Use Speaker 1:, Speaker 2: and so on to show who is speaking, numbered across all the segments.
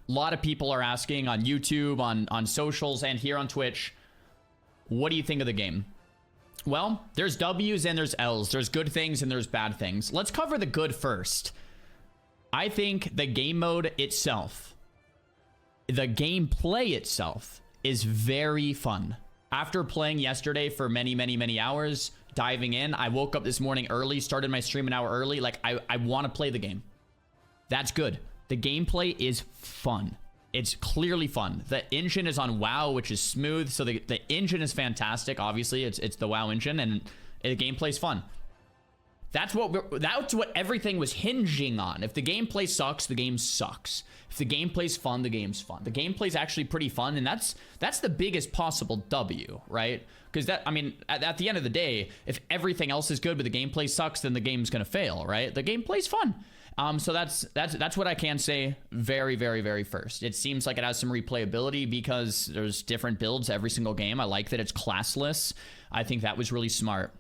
Speaker 1: A lot of people are asking on YouTube, on socials, and here on Twitch, what do you think of the game? Well, there's W's and there's L's. There's good things and there's bad things. Let's cover the good first. I think the game mode itself, the gameplay itself, is very fun. After playing yesterday for many hours, diving in, I woke up this morning early, started my stream an hour early. Like, I want to play the game. That's good. The gameplay is fun. It's clearly fun. The engine is on WoW, which is smooth. So the engine is fantastic. Obviously, it's the WoW engine, and the gameplay is fun. That's what everything was hinging on. If the gameplay sucks, the game sucks. If the gameplay's fun, the game's fun. The gameplay's actually pretty fun, and that's the biggest possible W, right? Because that, I mean, at the end of the day, if everything else is good but the gameplay sucks, then the game's gonna fail, right? The gameplay's fun. So that's what I can say very first. It seems like it has some replayability because there's different builds every single game. I like that it's classless. I think that was really smart.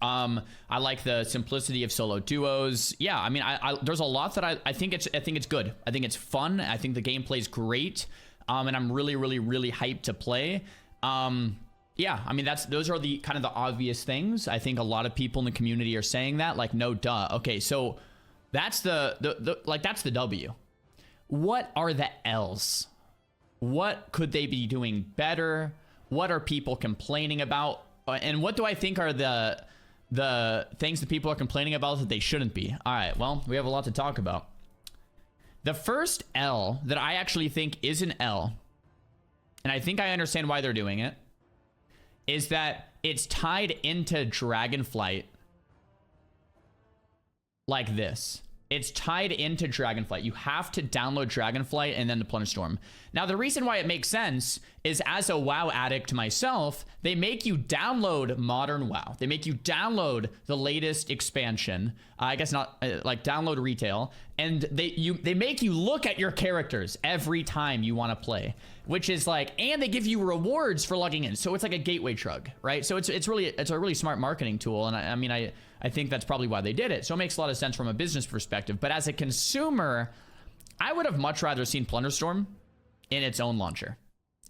Speaker 1: I like the simplicity of solo duos. Yeah, I mean, there's a lot that I think it's good. I think it's fun. I think the gameplay's great. And I'm really hyped to play. Yeah, I mean, those are the kind of the obvious things. I think a lot of people in the community are saying that, like, no duh. Okay, so that's that's the W. What are the L's? What could they be doing better? What are people complaining about? And what do I think are the things that people are complaining about that they shouldn't be? All right, well, we have a lot to talk about. The first L that I actually think is an L, and I think I understand why they're doing it, is that it's tied into Dragonflight like this. It's tied into Dragonflight. You have to download Dragonflight and then the Plunder Storm. Now, the reason why it makes sense is, as a WoW addict myself, they make you download Modern WoW. They make you download the latest expansion. I guess not, like download retail. And they make you look at your characters every time you want to play, which is like, and they give you rewards for logging in. So it's like a gateway drug, right? So it's a really smart marketing tool. And I mean, I think that's probably why they did it. So it makes a lot of sense from a business perspective. But as a consumer, I would have much rather seen Plunderstorm in its own launcher,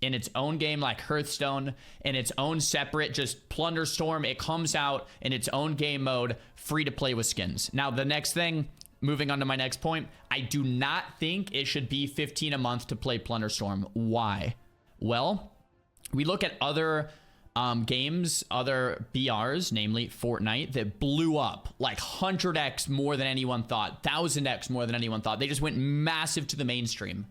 Speaker 1: in its own game like Hearthstone, in its own separate just Plunderstorm. It comes out in its own game mode, free to play with skins. Now, the next thing, moving on to my next point, I do not think it should be $15 a month to play Plunderstorm. Why? Well, we look at other games, other BRs, namely Fortnite, that blew up like 100x more than anyone thought, 1000x more than anyone thought. They just went massive to the mainstream.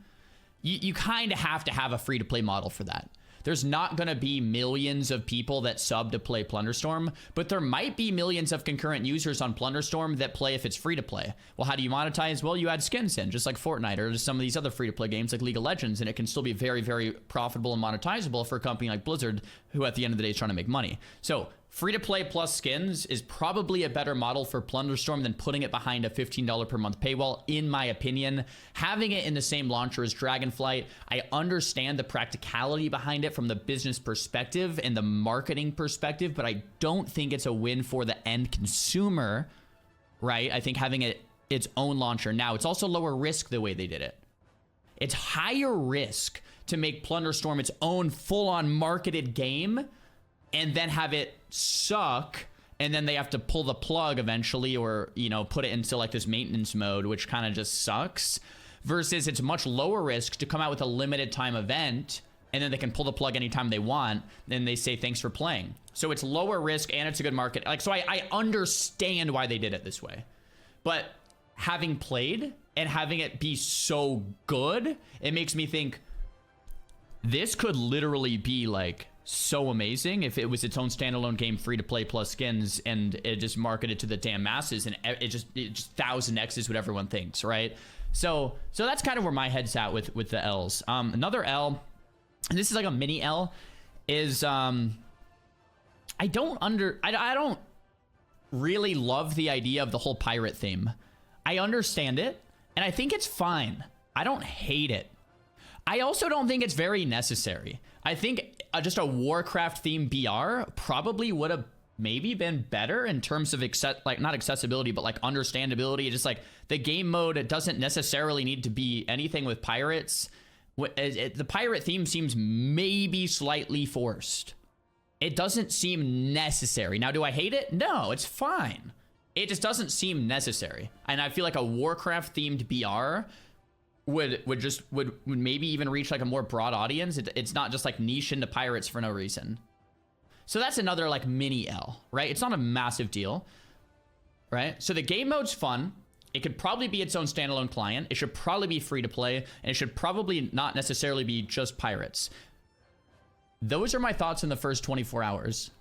Speaker 1: You kind of have to have a free-to-play model for that. There's not going to be millions of people that sub to play Plunderstorm, but there might be millions of concurrent users on Plunderstorm that play if it's free to play. Well, how do you monetize? Well, you add skins in, just like Fortnite or some of these other free-to-play games like League of Legends, and it can still be very profitable and monetizable for a company like Blizzard, who at the end of the day is trying to make money. So free-to-play plus skins is probably a better model for Plunderstorm than putting it behind a $15 per month paywall, in my opinion. Having it in the same launcher as Dragonflight, I understand the practicality behind it from the business perspective and the marketing perspective, but I don't think it's a win for the end consumer, right? I think having it its own launcher. Now, it's also lower risk the way they did it. It's higher risk to make Plunderstorm its own full-on marketed game and then have it suck, and then they have to pull the plug eventually, or, you know, put it into like this maintenance mode, which kind of just sucks, versus it's much lower risk to come out with a limited time event, and then they can pull the plug anytime they want, and they say thanks for playing. So it's lower risk and it's a good market. Like, so I understand why they did it this way, but having played and having it be so good, it makes me think this could literally be like so amazing if it was its own standalone game, free to play plus skins, and it just marketed to the damn masses, and it just 1000x is what everyone thinks, right? So that's kind of where my head's at with the L's. Another L, and this is like a mini L, is I don't really love the idea of the whole pirate theme. I understand it, and I think it's fine. I don't hate it. I also don't think it's very necessary. I think just a Warcraft themed BR probably would have maybe been better in terms of like not accessibility, but like understandability. Just like the game mode, it doesn't necessarily need to be anything with pirates. The pirate theme seems maybe slightly forced. It doesn't seem necessary. Now, do I hate it? No, it's fine. It just doesn't seem necessary. And I feel like a Warcraft themed BR would maybe even reach like a more broad audience. It's not just like niche into pirates for no reason. So that's another like mini L, right? It's not a massive deal, right? So the game mode's fun. It could probably be its own standalone client. It should probably be free to play, and it should probably not necessarily be just pirates. Those are my thoughts in the first 24 hours.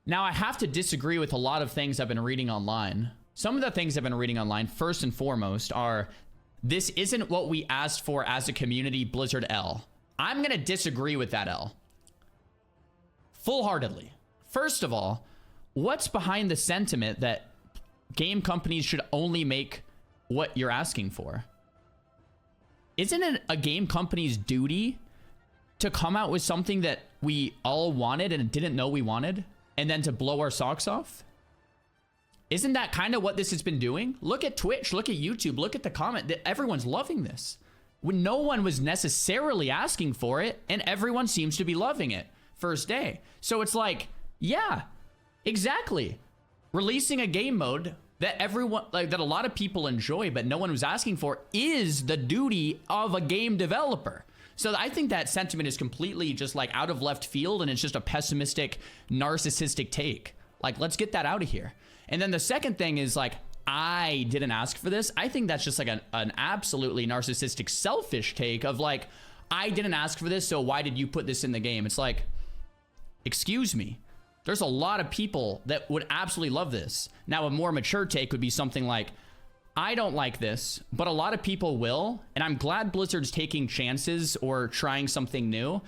Speaker 1: Now, I have to disagree with a lot of things I've been reading online. Some of the things I've been reading online, first and foremost, are this isn't what we asked for as a community, Blizzard L. I'm going to disagree with that L. Full-heartedly. First of all, what's behind the sentiment that game companies should only make what you're asking for? Isn't it a game company's duty to come out with something that we all wanted and didn't know we wanted, and then to blow our socks off? Isn't that kind of what this has been doing? Look at Twitch, look at YouTube, look at the comment. Everyone's loving this. When no one was necessarily asking for it, and everyone seems to be loving it first day. So it's like, yeah, exactly. Releasing a game mode that everyone, like that a lot of people enjoy, but no one was asking for, is the duty of a game developer. So I think that sentiment is completely just like out of left field, and it's just a pessimistic, narcissistic take. Like, let's get that out of here. And then the second thing is like, I didn't ask for this. I think that's just like an absolutely narcissistic, selfish take of like, I didn't ask for this, so why did you put this in the game? It's like, excuse me. There's a lot of people that would absolutely love this. Now, a more mature take would be something like, I don't like this, but a lot of people will, and I'm glad Blizzard's taking chances or trying something new.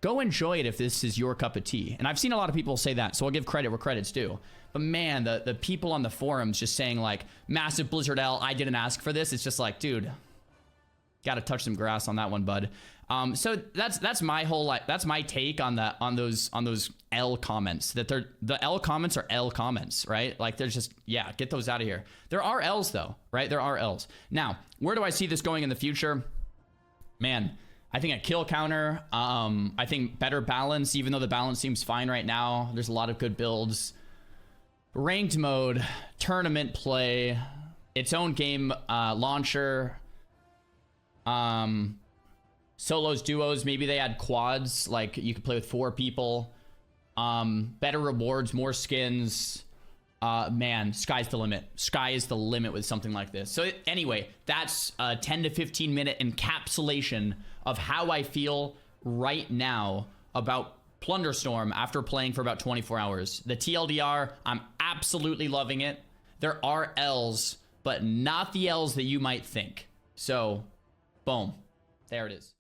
Speaker 1: Go enjoy it if this is your cup of tea. And I've seen a lot of people say that, so I'll give credit where credit's due. But man, the people on the forums just saying like, massive Blizzard L, I didn't ask for this. It's just like, dude, gotta touch some grass on that one, bud. So that's my whole, like, that's my take on that, on those L comments. That the L comments are L comments, right? Like, there's just, yeah, get those out of here. There are L's though, right? There are L's. Now, where do I see this going in the future? Man, I think a kill counter. I think better balance, even though the balance seems fine right now. There's a lot of good builds. Ranked mode, tournament play, its own game launcher. Solos, duos, maybe they add quads, like you could play with 4 people. Better rewards, more skins. Man, sky's the limit. Sky is the limit with something like this. So anyway, that's a 10 to 15 minute encapsulation of how I feel right now about Plunderstorm after playing for about 24 hours. The TLDR, I'm absolutely loving it. There are L's, but not the L's that you might think. So, boom. There it is.